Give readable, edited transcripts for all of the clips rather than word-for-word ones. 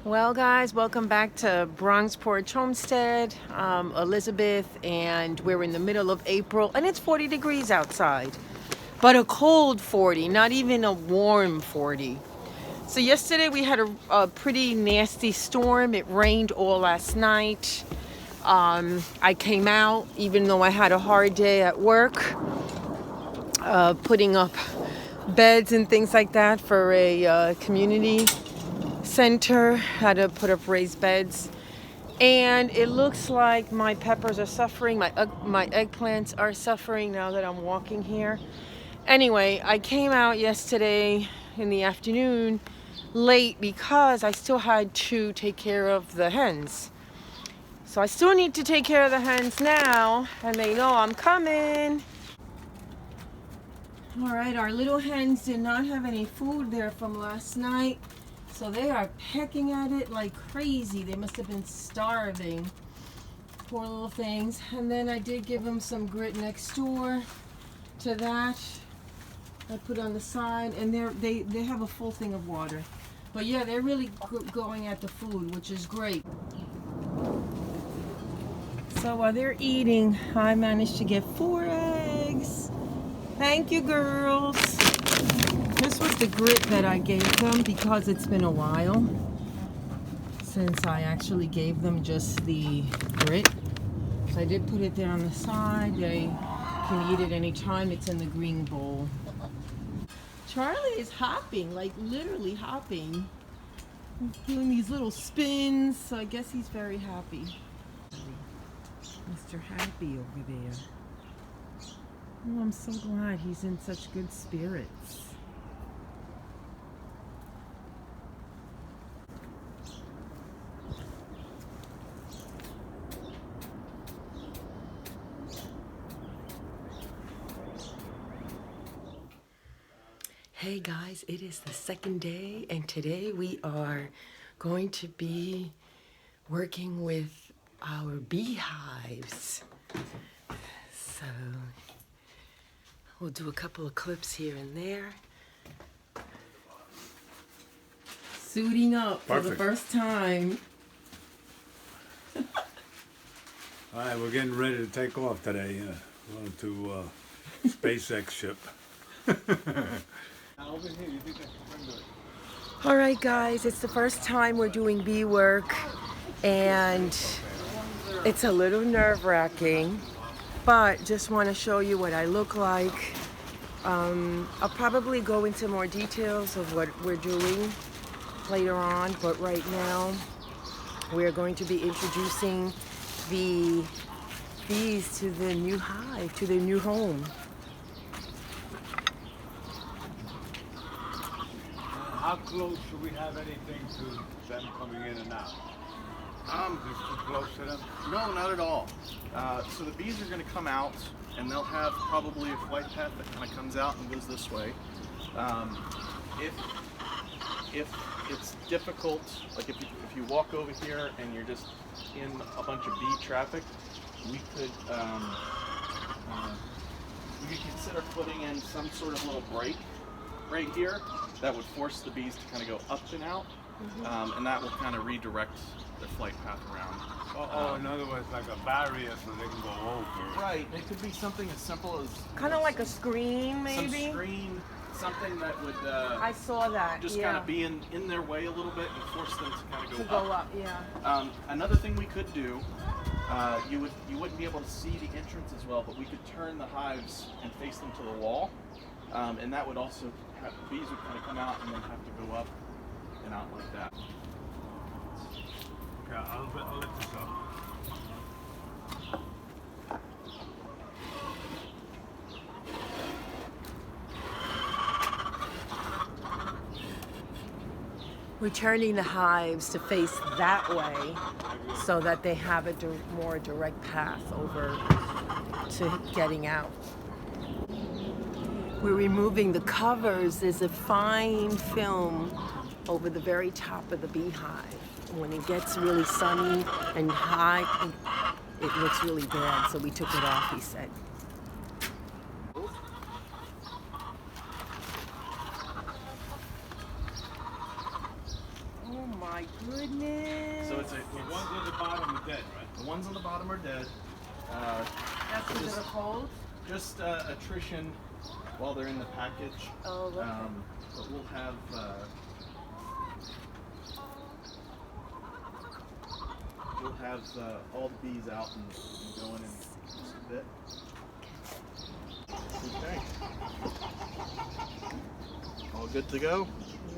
Well, guys, welcome back to Bronx Porch Homestead. Elizabeth, and we're in the middle of April, and it's 40 degrees outside, but a cold 40, not even a warm 40. So yesterday we had a pretty nasty storm. It rained all last night. I came out, even though I had a hard day at work, putting up beds and things like that for a community center. Had to put up raised beds, and it looks like my peppers are suffering. My eggplants are suffering now that I'm walking here. Anyway, I came out yesterday in the afternoon late because I still had to take care of the hens. So I still need to take care of the hens now, and they know I'm coming. All right, our little hens did not have any food there from last night, so they are pecking at it like crazy. They must have been starving. Poor little things. And then I did give them some grit next door to that. I put on the side, and they have a full thing of water. But yeah, they're really going at the food, which is great. So while they're eating, I managed to get 4 eggs. Thank you, girls. This was the grit that I gave them because it's been a while since I actually gave them just the grit. So I did put it there on the side. They can eat it anytime. It's in the green bowl. Charlie is hopping, like literally hopping. He's doing these little spins, so I guess he's very happy. Mr. Happy over there. Oh, I'm so glad he's in such good spirits. Hey guys, it is the second day, and today we are going to be working with our beehives. So we'll do a couple of clips here and there. Suiting up for the first time. All right, we're getting ready to take off today. Going to SpaceX ship. All right, guys, it's the first time we're doing bee work, and it's a little nerve-wracking, but just want to show you what I look like. I'll probably go into more details of what we're doing later on, but right now we're going to be introducing the bees to the new hive, to their new home. How close should we have anything to them coming in and out? Just too close to them? No, not at all. So the bees are going to come out, and they'll have probably a flight path that kind of comes out and goes this way. If it's difficult, like if you walk over here and you're just in a bunch of bee traffic, we could consider putting in some sort of little break right here that would force the bees to kind of go up and out, and that will kind of redirect their flight path around. In other words, like a barrier so they can go over. Right. It could be something as simple as Kind of like a screen, maybe? some screen, something that would I saw that, just yeah. kind of be in their way a little bit and force them to kind of To go go up, yeah. Another thing we could do, you wouldn't be able to see the entrance as well, but we could turn the hives and face them to the wall, and that would also have the bees would kind of come out and then have to go up and out like that. Okay, I'll let this up. We're turning the hives to face that way so that they have a more direct path over to getting out. We're removing the covers. There's a fine film over the very top of the beehive. When it gets really sunny and high, it looks really bad, so we took it off, he said. Oh my goodness. So it's The ones at the bottom are dead, right? the ones on the bottom are dead. That's because of the cold? Just attrition while they're in the package. Oh, okay. But we'll have all the bees out and going in just a bit. Okay. All good to go?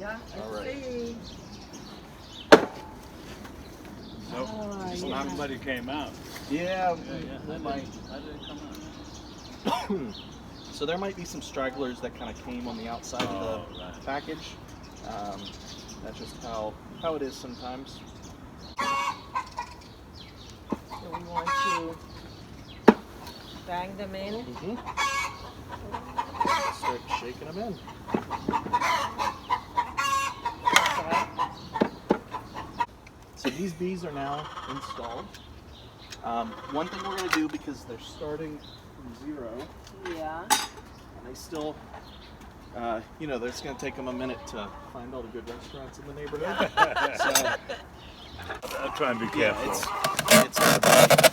Yeah, I All right. see. Nope. Oh, Just yeah. not Everybody came out. Yeah, That might. didn't come out. So there might be some stragglers that kind of came on the outside of the right. package. That's just how it is sometimes. So we want to bang them in. Mm-hmm. Start shaking them in. Okay. So these bees are now installed. One thing we're going to do, because they're starting from 0, Yeah. and they still, it's going to take them a minute to find all the good restaurants in the neighborhood. So, I'll try and be yeah, careful. it's going to be.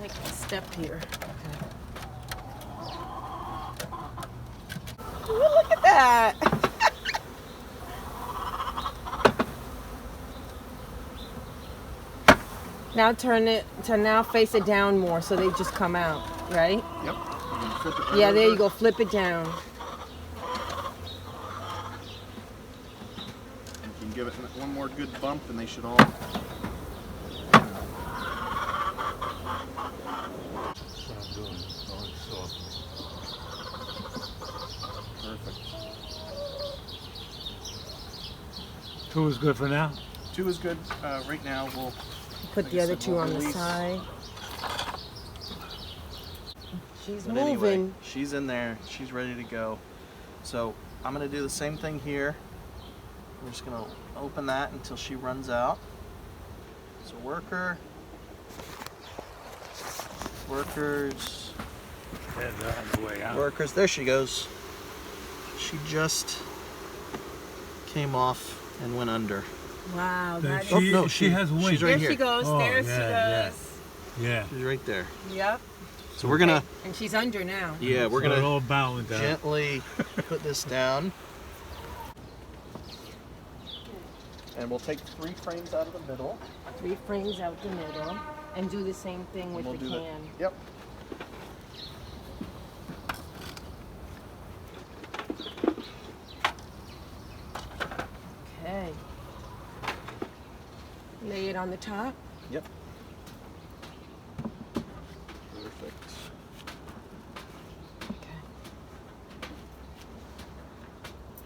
I can step here. Okay. Ooh, look at that. Now turn it to now face it down more so they just come out, right? Yep. Yeah, there you go. Flip it down. You can give it one more good bump and they should all. That's what I'm doing. Going soft. Perfect. 2 is good for now. 2 is good. Right now we'll Put like the I other said, two we'll on the release. side. She's But moving. anyway, she's in there. She's ready to go. So I'm gonna do the same thing here. We're just gonna open that until she runs out. So workers. Yeah, they're on the way out. Workers, there she goes. She just came off and went under. Wow, Then that she- Oh, is... no, she has wings. She's right There here. she goes. Oh, there she yeah, goes. Yeah. She's right there. Yep. So we're gonna, And she's under now. yeah, we're So they're gonna all bowing down. gently put this down. And we'll take 3 frames out of the middle. 3 frames out the middle. And do the same thing with and the we'll do can. Yep. Okay. Lay it on the top. Yep. Perfect. Okay.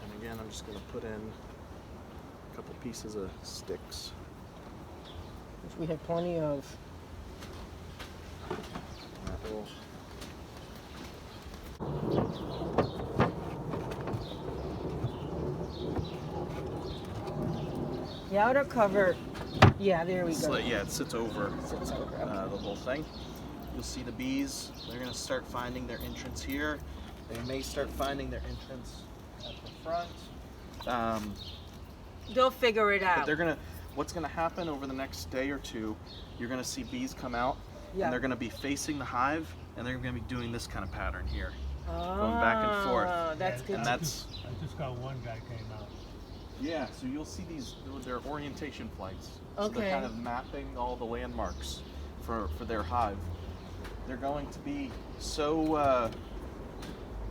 And again, I'm just going to put in a couple pieces of sticks. Which we have plenty of. That will The outer cover. Yeah, there we go. yeah, it sits over Sits over, okay. the whole thing. You'll see the bees. They're going to start finding their entrance here. They may start finding their entrance at the front. They'll figure it But out. they're gonna. What's gonna happen over the next day or 2? You're gonna see bees come out, Yeah. and they're gonna be facing the hive, and they're gonna be doing this kind of pattern here, going back and forth. Oh, that's good. and that's I just got one guy came out. yeah. So you'll see these. They're orientation flights. So Okay. they're kind of mapping all the landmarks for their hive. They're going to be so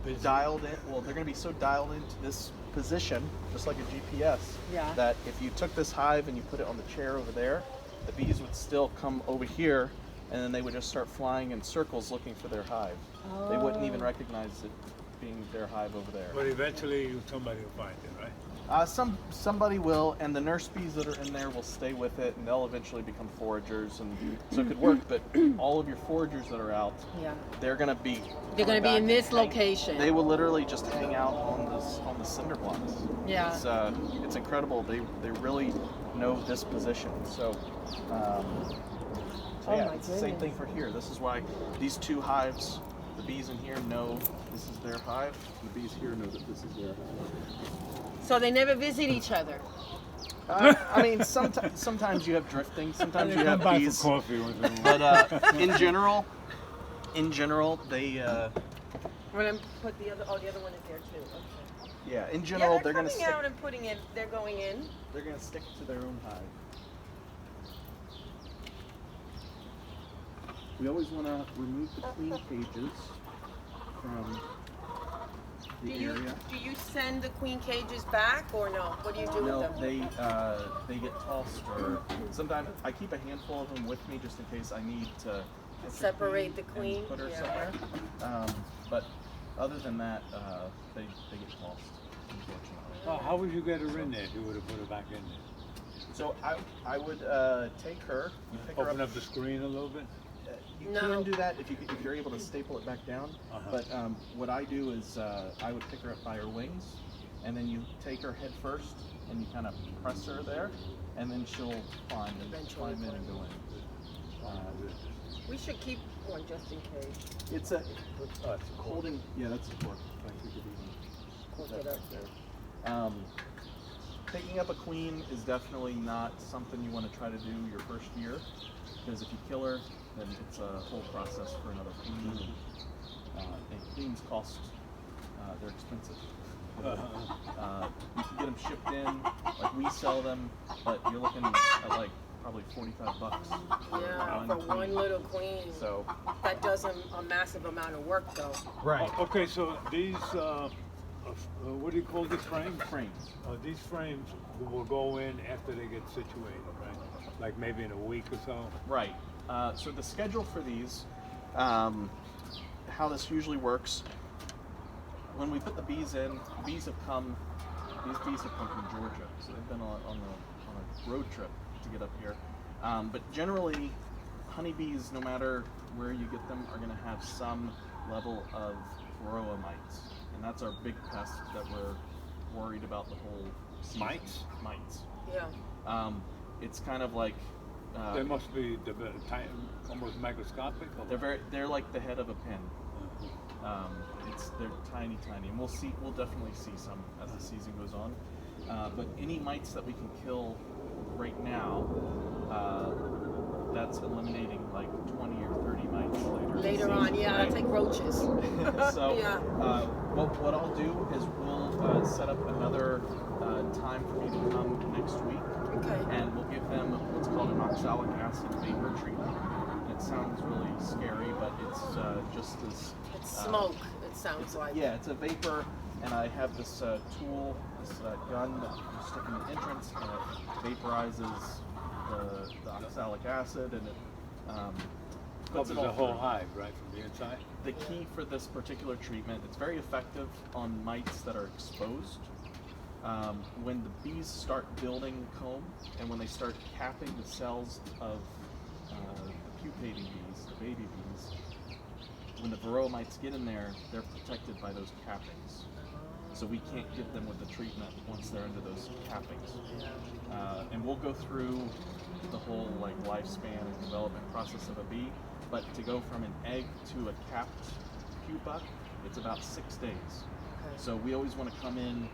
Busy. dialed in. Well, they're gonna be so dialed into this position, just like a GPS. Yeah. That if you took this hive and you put it on the chair over there, the bees would still come over here, and then they would just start flying in circles looking for their hive. They wouldn't even Oh. recognize it being their hive over there. But eventually somebody will find it, right? Somebody will, and the nurse bees that are in there will stay with it, and they'll eventually become foragers, and so it could work. But all of your foragers that are out, Yeah. they're gonna be. They're gonna coming be back in and this hang- location. They will literally just hang out on the cinder blocks. Yeah. It's incredible. They really know this position. So Oh yeah, my it's the same goodness. thing for here. This is why these two hives, the bees in here know this is their hive. The bees here know that this is their hive. So they never visit each other. I mean, sometimes you have drifting. Sometimes you have Come by bees. for coffee once in a while. But in general, they We're gonna put the other one is there too. Okay. yeah. In Yeah, general, they're gonna coming stick. out and putting in. They're going in. They're gonna stick to their own hive. We always want to remove the queen cages from the area. Do you send the queen cages back or no? What do you do No, with them? they get tossed, or sometimes I keep a handful of them with me just in case I need to catch a Separate the and queen, put her yeah. somewhere. But other than that, they get tossed, unfortunately. How would you get her in there if you would have put her back in there? So I would take her, you pick her Open up. up the screen a little bit? You No. can do that if you're able to staple it back down. But what I do is I would pick her up by her wings, and then you take her head first, and you kind of press her there, and then she'll climb Eventually in and go in. We should keep one just in case. It's a It's a holding. Yeah, that's a cork. In fact, we could even Cork put it that up. back there. Picking up a queen is definitely not something you want to try to do your first year, because if you kill her, then it's a whole process for another queen. And queens cost, they're expensive. You can get them shipped in, like we sell them, but you're looking at like probably $45. Yeah, for one little queen. So, That does a massive amount of work though. right. Okay, so these, what do you call these frames? Frames. These frames will go in after they get situated, right? Like maybe in a week or so? Right. So the schedule for these, how this usually works, when we put the bees in, these bees have come from Georgia, so they've been on a road trip to get up here. But generally, honeybees, no matter where you get them, are going to have some level of varroa mites, and that's our big pest that we're worried about the whole season. Mites? Mites. Yeah. It's kind of like They must be almost microscopic? Or they're like the head of a pin. They're tiny, and we'll definitely see some as the season goes on. But any mites that we can kill right now, that's eliminating like 20 or 30 mites later. Later on, yeah, right? I'll take roaches. So, Yeah. what I'll do is we'll set up another time for me to come next week, Okay. and we'll give them what's called an oxalic acid vapor treatment. It sounds really scary, but it's just as It's smoke, it sounds like. yeah, it's a vapor, and I have this tool, this gun that you stick in the entrance, and it vaporizes the oxalic acid, and it puts covers it all the whole through. hive, right, from the inside? The key for this particular treatment, it's very effective on mites that are exposed. When the bees start building comb, and when they start capping the cells of the pupating bees, the baby bees, when the varroa mites get in there, they're protected by those cappings. So we can't get them with the treatment once they're into those cappings. And we'll go through the whole like lifespan and development process of a bee, but to go from an egg to a capped pupa, it's about 6 days. Okay. So we always want to come in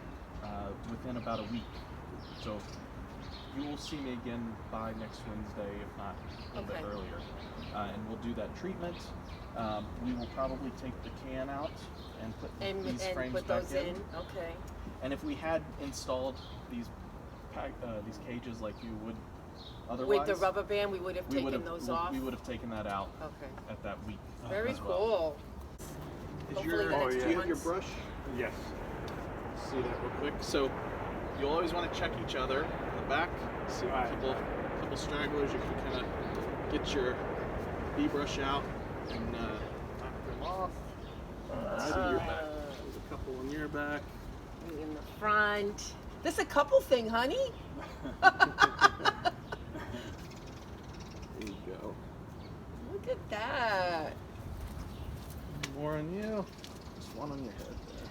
within about a week. So you will see me again by next Wednesday, if not a little bit Okay. earlier. And we'll do that treatment. We will probably take the can out and put these And frames put back those in. in. Okay. And if we had installed these cages like you would otherwise, With the rubber band, we would have we would taken have those off. we would have taken that out Okay. at that week. Very as well. cool. Is Hopefully your, the next do two you have your months. brush? Yes. See that real quick. So you'll always want to check each other in the back. See Right. a couple stragglers. You can kind of get your bee brush out and knock them off. See your back. There's a couple on your back. In the front. This is a couple thing, honey. There you go. Look at that. More on you. Just one on your head there.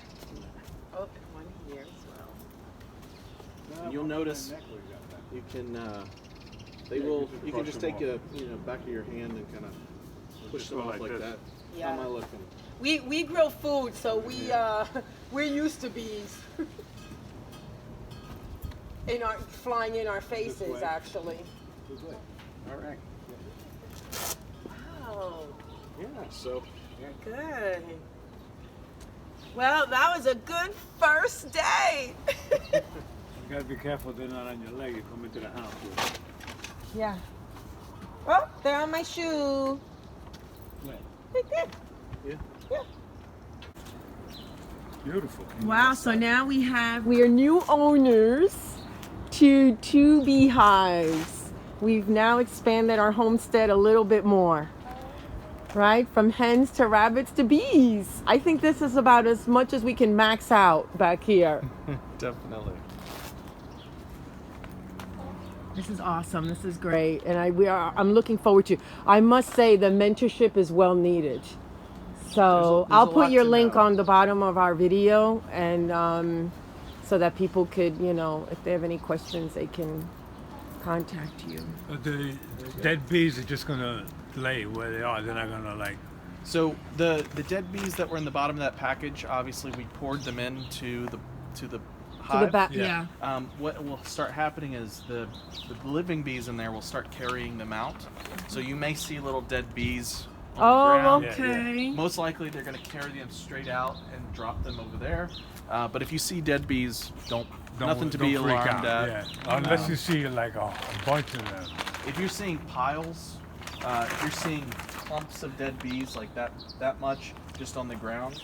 Oh, and one here as well. You'll notice- You can They Yeah, will. you can You can brush just them take a back of your hand and kind of push just them go off like like this. that. Yeah. How am I looking? We grill food, so we're used to bees. Flying in our faces, way. actually. Good way. All right. Wow, Yeah. So you're good. Well, that was a good first day. You gotta be careful they're not on your leg. You come into the house. Yeah. Oh, they're on my shoe. Where? Right there. yeah. Yeah. Beautiful. Wow, so now we are new owners to 2 beehives. We've now expanded our homestead a little bit more. Right? From hens to rabbits to bees. I think this is about as much as we can max out back here. Definitely. This is awesome. This is great. And I'm looking forward to. I must say the mentorship is well needed. So There's I'll a put lot your to link know. on the bottom of our video, and so that people could, if they have any questions, they can contact you. The dead bees are just gonna lay where they are. They're not gonna like. So the dead bees that were in the bottom of that package, obviously we poured them into the To the hive. back, Yeah. yeah. What will start happening is the living bees in there will start carrying them out. So you may see little dead bees on the Oh, ground. Yeah, okay. Most likely they're going to carry them straight out and drop them over there. But if you see dead bees, nothing to be don't freak alarmed out, at. Yeah. Unless you see like a bunch of them. If you're seeing piles, if you're seeing clumps of dead bees like that much just on the ground,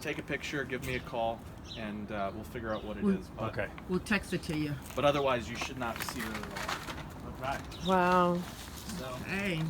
take a picture, give me a call, and we'll figure out what it is. But, Okay. We'll text it to you. But otherwise, you should not see them at all. Right. Wow. So, Hey.